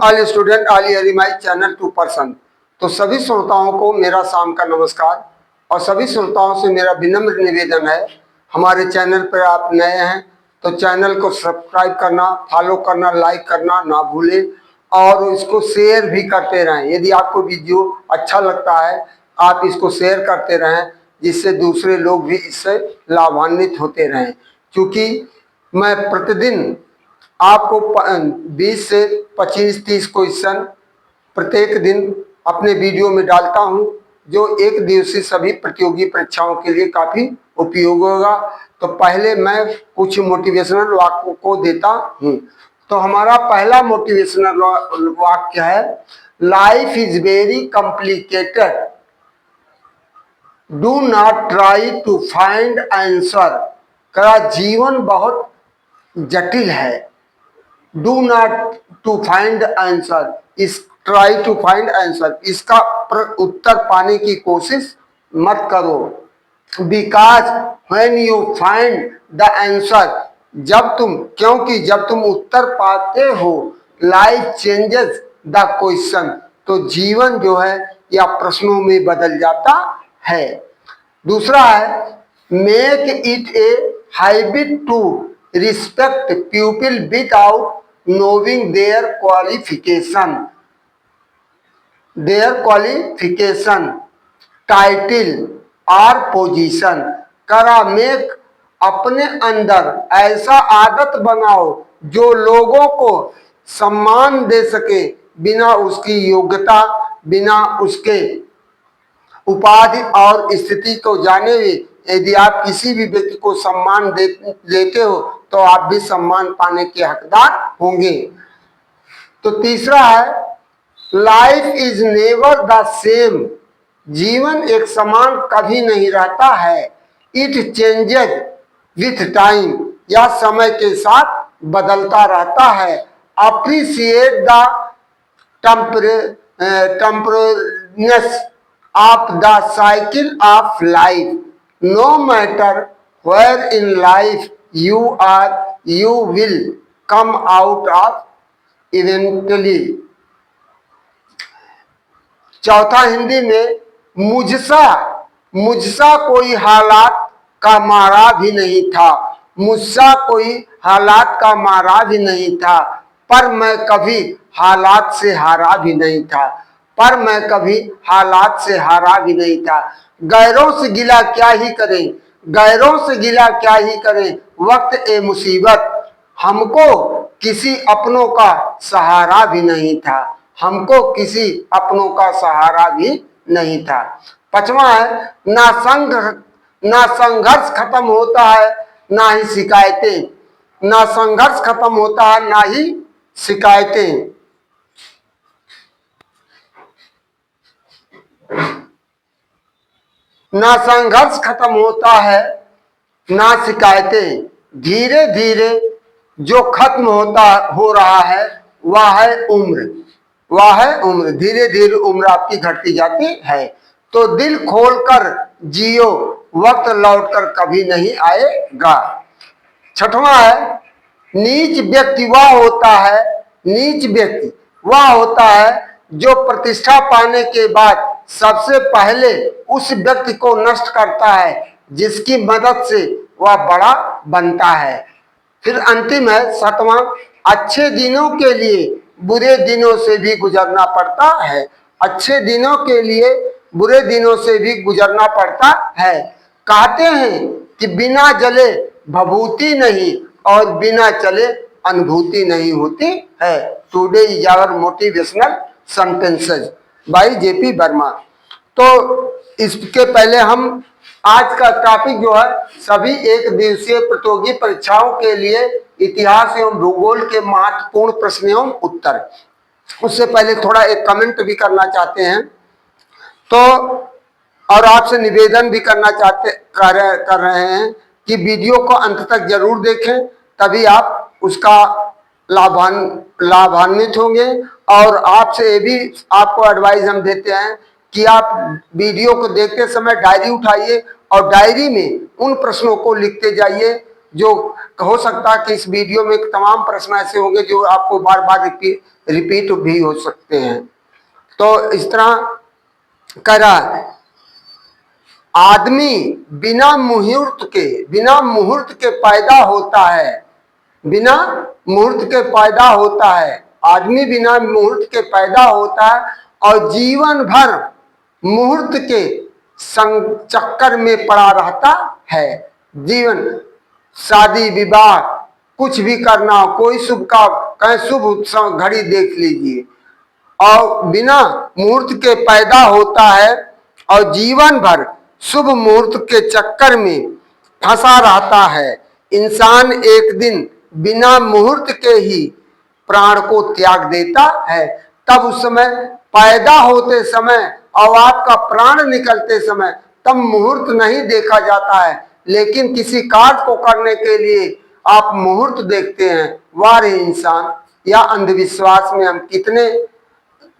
All student all here my channel 2%। तो सभी श्रोताओं को मेरा शाम का नमस्कार और सभी श्रोताओं से मेरा विनम्र निवेदन है, हमारे चैनल पर आप नए हैं तो चैनल को सब्सक्राइब करना, फॉलो करना, लाइक करना ना भूलें और इसको शेयर भी करते रहें। यदि आपको वीडियो अच्छा लगता है आप इसको शेयर करते रहें, जिससे दूसरे लोग भी इससे लाभान्वित होते रहें। क्योंकि मैं प्रतिदिन आपको 20 से 25-30 क्वेश्चन प्रत्येक दिन अपने वीडियो में डालता हूं, जो एक दिवसीय सभी प्रतियोगी परीक्षाओं के लिए काफी उपयोगी होगा। तो पहले मैं कुछ मोटिवेशनल वाक्यों को देता हूं। तो हमारा पहला मोटिवेशनल वाक्य है, life is very complicated, do not try to find answer. कहा जीवन बहुत जटिल है, do not to find answer, इस ट्राई टू फाइंड आंसर, इसका उत्तर पाने की कोशिश मत करो। Because when you find the answer, क्योंकि जब तुम उत्तर पाते हो, लाइफ चेंजेस द क्वेश्चन, तो जीवन जो है या प्रश्नों में बदल जाता है। दूसरा है, make it a habit to respect people without knowing their qualification, title और पोजीशन। करा मेक, अपने अंदर ऐसा आदत बनाओ जो लोगों को सम्मान दे सके, बिना उसकी योग्यता, बिना उसके उपाधि और स्थिति को जाने हुए। यदि आप किसी भी व्यक्ति को सम्मान देते हो तो आप भी सम्मान पाने के हकदार होंगे। तो तीसरा है, life is never the same, जीवन एक समान कभी नहीं रहता है। इट चेंजेस विथ टाइम, या समय के साथ बदलता रहता है। Appreciate the temperance of the cycle of life, no matter where in life you are, you will come out of eventually। चौथा हिंदी में, मुझसा कोई हालात का मारा भी नहीं था, मुझसा कोई हालात का मारा भी नहीं था, पर मैं कभी हालात से हारा भी नहीं था, पर मैं कभी हालात से हारा भी नहीं था। गैरों से गिला क्या ही करें, गैरों से गिला क्या ही करें, वक्त ए मुसीबत, हमको किसी अपनों का सहारा भी नहीं था, हमको किसी अपनों का सहारा भी नहीं था। पांचवा है, ना संघर्ष खत्म होता है ना ही शिकायतें, ना संघर्ष खत्म होता है ना ही शिकायतें। ना संघर्ष खत्म होता है ना शिकायतें, धीरे धीरे जो खत्म हो रहा है वह है उम्र, धीरे धीरे उम्र आपकी घटती जाती है। तो दिल खोलकर जियो, वक्त लौटकर कभी नहीं आएगा। छठवां है, नीच व्यक्ति वह होता है जो प्रतिष्ठा पाने के बाद सबसे पहले उस व्यक्ति को नष्ट करता है जिसकी मदद से वह बड़ा बनता है। फिर अंतिम है सातवां, अच्छे दिनों के लिए बुरे दिनों से भी गुजरना पड़ता है, अच्छे दिनों के लिए बुरे दिनों से भी गुजरना पड़ता है। कहते हैं कि बिना जले भभूति नहीं और बिना चले अनुभूति नहीं होती है। Today is our motivational sentences by JP Verma. तो इसके पहले हम आज का टॉपिक जो है, सभी एक दिवसीय प्रतियोगी परीक्षाओं के लिए इतिहास एवं भूगोल के महत्वपूर्ण प्रश्न एवं उत्तर। उससे पहले थोड़ा एक कमेंट भी करना चाहते हैं, तो और आपसे निवेदन भी कर रहे हैं कि वीडियो को अंत तक जरूर देखें, तभी आप उसका लाभान्वित होंगे। और आपसे ये भी आपको एडवाइस हम देते हैं कि आप वीडियो को देखते समय डायरी उठाइए और डायरी में उन प्रश्नों को लिखते जाइए, जो हो सकता है कि इस वीडियो में तमाम प्रश्न ऐसे होंगे जो आपको बार बार रिपीट भी हो सकते हैं। तो इस तरह कह रहा है, आदमी बिना मुहूर्त के पैदा होता है, बिना मुहूर्त के पैदा होता है, आदमी बिना मुहूर्त के पैदा होता है और जीवन भर मुहूर्त के चक्कर में पड़ा रहता है। जीवन, शादी विवाह कुछ भी करना हो, कोई शुभ का कहीं शुभ घड़ी देख लीजिए, और बिना मुहूर्त के पैदा होता है और जीवन भर शुभ मुहूर्त के चक्कर में फंसा रहता है। इंसान एक दिन बिना मुहूर्त के ही प्राण को त्याग देता है। तब उस समय पैदा होते समय और आपका प्राण निकलते समय तब मुहूर्त नहीं देखा जाता है, लेकिन किसी कार्य को करने के लिए आप मुहूर्त देखते हैं। वाह रे इंसान, या अंधविश्वास में हम कितने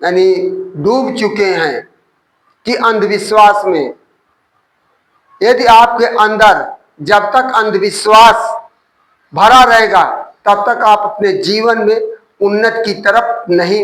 यानी डूब चुके हैं कि अंधविश्वास में, यदि आपके अंदर जब तक अंधविश्वास भरा रहेगा तब तक आप अपने जीवन में उन्नति की तरफ नहीं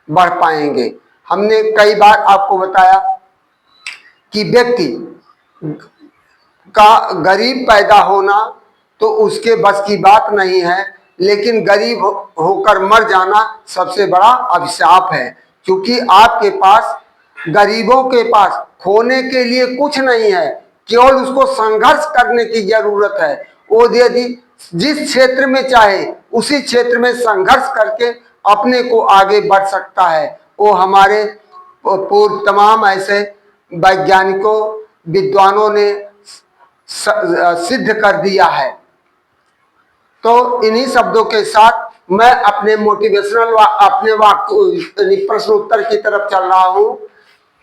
बढ़ पाएंगे। हमने कई बार आपको बताया कि व्यक्ति का गरीब पैदा होना तो उसके बस की बात नहीं है, लेकिन गरीब होकर मर जाना सबसे बड़ा अभिशाप है। क्योंकि आपके पास, गरीबों के पास खोने के लिए कुछ नहीं है, केवल उसको संघर्ष करने की जरूरत है। वो यदि जिस क्षेत्र में चाहे उसी क्षेत्र में संघर्ष करके अपने को आगे बढ़ सकता है। वो हमारे पूर्व तमाम ऐसे वैज्ञानिकों, विद्वानों ने सिद्ध कर दिया है। तो इन्हीं शब्दों के साथ मैं अपने मोटिवेशनल अपने प्रश्न उत्तर की तरफ चल रहा हूं।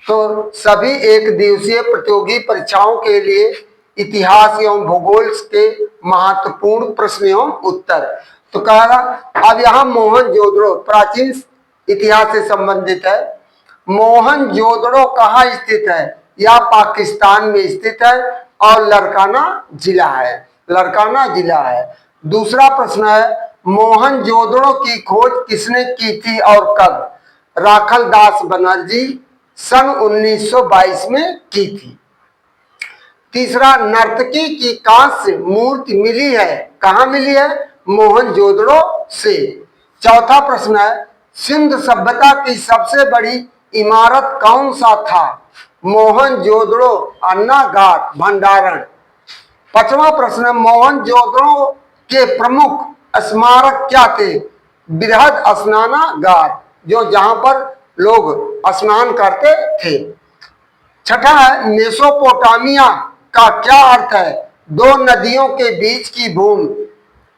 तो सभी एक दिवसीय प्रतियोगी परीक्षाओं के लिए इतिहास एवं भूगोल के महत्वपूर्ण प्रश्न एवं उत्तर। तो कह रहा, अब यहाँ मोहनजोदड़ो प्राचीन इतिहास से संबंधित है। मोहनजोदड़ो कहाँ स्थित है? यह पाकिस्तान में स्थित है और लरकाना जिला है, लरकाना जिला है। दूसरा प्रश्न है, मोहनजोदड़ो की खोज किसने की थी और कब? राखलदास बनर्जी सन 1922 में की थी। तीसरा, नर्तकी की कांस्य मूर्ति मिली है, कहाँ मिली है? मोहनजोदड़ो से। चौथा प्रश्न है, सिंध सभ्यता की सबसे बड़ी इमारत कौन सा था? मोहनजोदड़ो अन्ना घाट भंडारण। पांचवा प्रश्न, मोहनजोदड़ो के प्रमुख स्मारक क्या थे? बृहद स्नानागार, जो जहां पर लोग स्नान करते थे। छठा है, मेसोपोटामिया का क्या अर्थ है? दो नदियों के बीच की भूमि,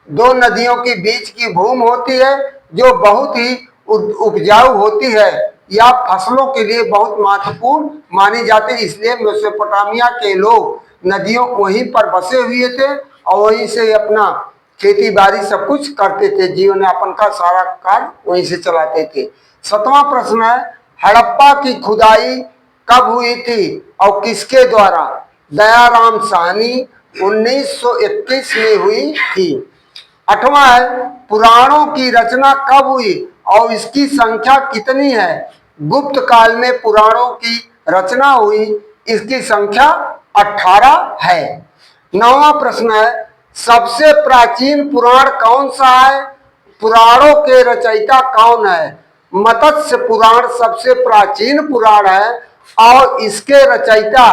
दो नदियों के बीच की भूमि होती है जो बहुत ही उपजाऊ होती है या फसलों के लिए बहुत महत्वपूर्ण मानी जाती है। इसलिए मेसोपोटामिया के लोग नदियों वहीं पर बसे हुए थे और वहीं से अपना खेती बाड़ी सब कुछ करते थे, जीवन यापन का सारा कार्य वहीं से चलाते थे। सातवां प्रश्न है, हड़प्पा की खुदाई कब हुई थी और किसके द्वारा? दयाराम साहनी 1921 में हुई थी। आठवां है, पुराणों की रचना कब हुई और इसकी संख्या कितनी है? गुप्त काल में पुराणों की रचना हुई, इसकी संख्या 18 है। नौवां प्रश्न है, सबसे प्राचीन पुराण कौन सा है? पुराणों के रचयिता कौन है? मत्स्य पुराण सबसे प्राचीन पुराण है और इसके रचयिता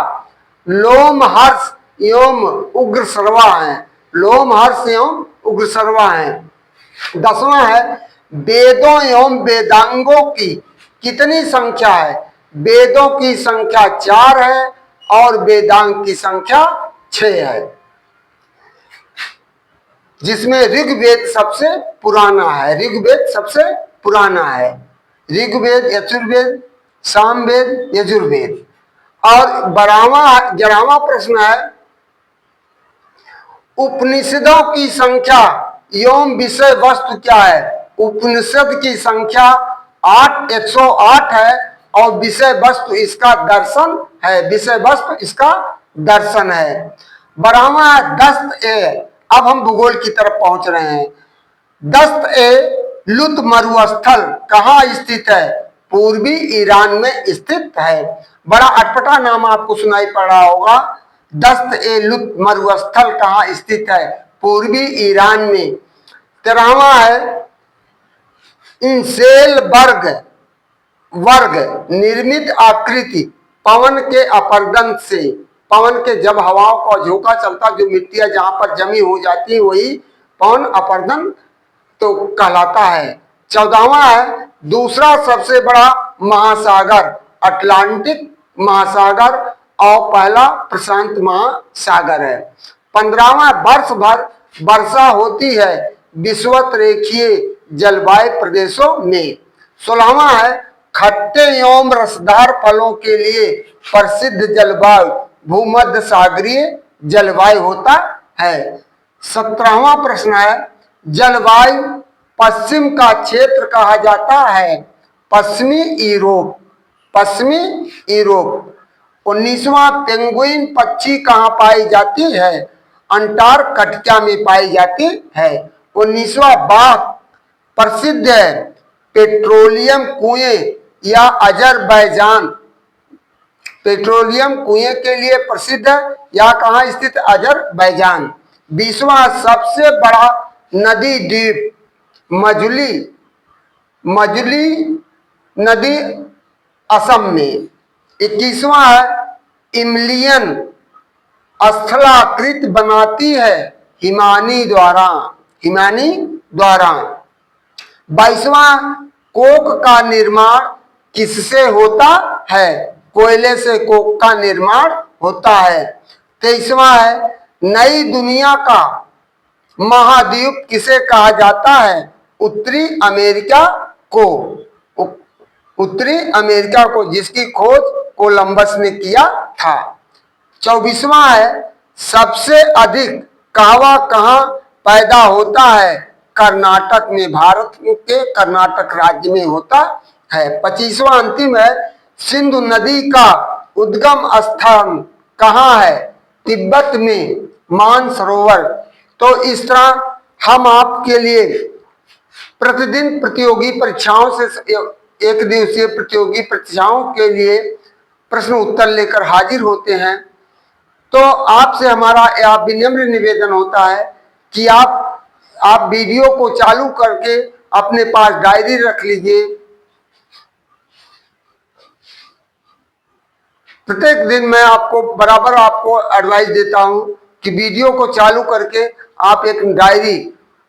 लोमहर्ष एवं उग्रसर्वा हैं, लोमहर्ष एवं उग्रसर्वा हैं। 10वां है, वेदों एवं वेदांगों की कितनी संख्या है? वेदों की संख्या 4 है और वेदांग की संख्या 6 है, जिसमें ऋग्वेद सबसे पुराना है, ऋग्वेद सबसे पुराना है। ऋग्वेद, यजुर्वेद, सामवेद, यजुर्वेद। और 11वां प्रश्न है, उपनिषदों की संख्या एवं विषय वस्तु क्या है? उपनिषद की संख्या 108 है और विषय वस्तु इसका दर्शन है, विषय वस्तु इसका दर्शन है। 12वां दस्त ए, अब हम भूगोल की तरफ पहुंच रहे हैं। दस्त ए लुत मरुस्थल कहाँ स्थित है? पूर्वी ईरान में स्थित है। बड़ा अटपटा नाम आपको सुनाई पड़ रहा होगा। दस्त ए लुत मरुस्थल कहाँ स्थित है? पूर्वी ईरान में। 13वां है इंसेल वर्ग निर्मित आकृति पवन के अपरदन से, पवन के जब हवाओं का झोंका चलता जो मिट्टियां जहां पर जमी हो जाती है वही पवन अपरदन तो कहलाता है। 14वां है दूसरा सबसे बड़ा महासागर अटलांटिक महासागर और पहला प्रशांत महासागर है। 15वां वर्ष भर वर्षा होती है विषुवत रेखीय जलवायु प्रदेशों में। 16वां है खट्टे एवं रसदार फलों के लिए प्रसिद्ध जलवायु भूमध्य सागरीय जलवायु होता है। 17वां प्रश्न है जलवायु पश्चिम का क्षेत्र कहा जाता है। पश्चिमी यूरोप, पश्चिमी यूरोप। 19वां पेंगुइन पक्षी कहाँ पाई जाती है? अंटार्कटिका में पाई जाती है। 19वां बाघ प्रसिद्ध है पेट्रोलियम कुएं या अजरबैजान, पेट्रोलियम कुएं के लिए प्रसिद्ध है या कहाँ स्थित? अजरबैजान। 20वां सबसे बड़ा नदी द्वीप मजुली नदी असम में। 21वां है इमलियन स्थलाकृत बनाती है हिमानी द्वारा। 22वां कोक का निर्माण किससे होता है? कोयले से कोक का निर्माण होता है। 23वां है नई दुनिया का महाद्वीप किसे कहा जाता है? उत्तरी अमेरिका को, उत्तरी अमेरिका को जिसकी खोज कोलंबस ने किया था। 24वां है सबसे अधिक कहवा कहाँ पैदा होता है? कर्नाटक में, भारत के कर्नाटक राज्य में होता है। 25वां अंतिम है सिंधु नदी का उद्गम स्थान कहाँ है? तिब्बत में मानसरोवर। तो इस तरह हम आपके लिए प्रतिदिन प्रतियोगी परीक्षाओं से एक दिवसीय प्रतियोगी परीक्षाओं के लिए प्रश्न उत्तर लेकर हाजिर होते हैं। तो आपसे हमारा यह विनम्र निवेदन होता है कि आप वीडियो को चालू करके अपने पास डायरी रख लीजिए। प्रत्येक दिन मैं आपको एडवाइस देता हूं कि वीडियो को चालू करके आप एक डायरी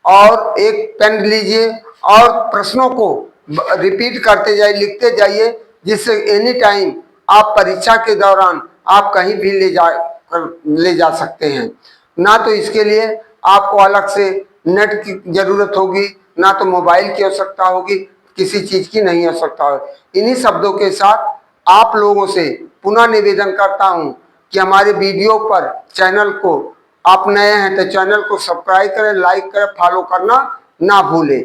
और एक पेन लीजिए और प्रश्नों को रिपीट करते जाइए, लिखते जाइए, जिससे एनी टाइम आप परीक्षा के दौरान आप कहीं भी ले जा सकते हैं। ना तो इसके लिए आपको अलग से नेट की जरूरत होगी, ना तो मोबाइल की आवश्यकता होगी, किसी चीज की नहीं आवश्यकता होगी। इन्हीं शब्दों के साथ आप लोगों से पुनः निवेदन करता हूं कि हमारे वीडियो पर चैनल को, आप नए हैं तो चैनल को सब्सक्राइब करें, लाइक करें, फॉलो करना ना भूलें।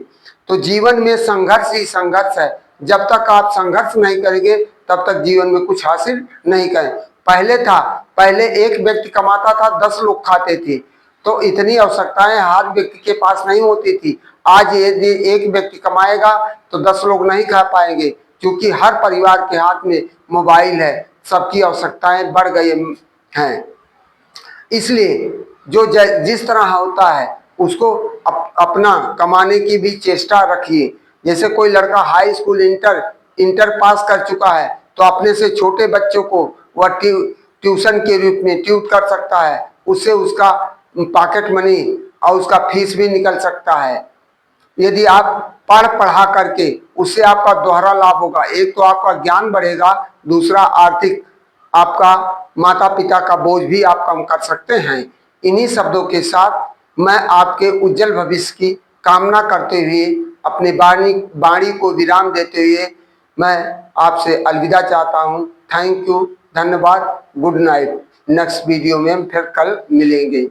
तो जीवन में संघर्ष ही संघर्ष है। जब तक आप संघर्ष नहीं करेंगे तब तक जीवन में कुछ हासिल नहीं करें। पहले एक व्यक्ति कमाता था, 10 लोग खाते थे, तो इतनी आवश्यकताएं हर व्यक्ति के पास नहीं होती थी। आज यदि एक व्यक्ति कमाएगा तो 10 लोग नहीं खा पाएंगे, क्योंकि हर परिवार के हाथ में मोबाइल है, सबकी आवश्यकताएं बढ़ गई हैं। इसलिए जो जिस तरह होता है उसको अपना कमाने की भी चेष्टा रखिए। जैसे कोई लड़का हाई स्कूल इंटर पास कर चुका है तो अपने से छोटे बच्चों को वह ट्यूशन के रूप में ट्यूट कर सकता है, उससे उसका पॉकेट मनी और उसका फीस भी निकल सकता है। यदि आप पढ़ा करके, उससे आपका दोहरा लाभ होगा। एक तो आपका ज्ञान बढ़ेगा, दूसरा आर्थिक आपका माता पिता का बोझ भी आप कम कर सकते हैं। इन्हीं शब्दों के साथ मैं आपके उज्जवल भविष्य की कामना करते हुए अपने वाणी को विराम देते हुए मैं आपसे अलविदा चाहता हूं। थैंक यू, धन्यवाद, गुड नाइट। नेक्स्ट वीडियो में हम फिर कल मिलेंगे।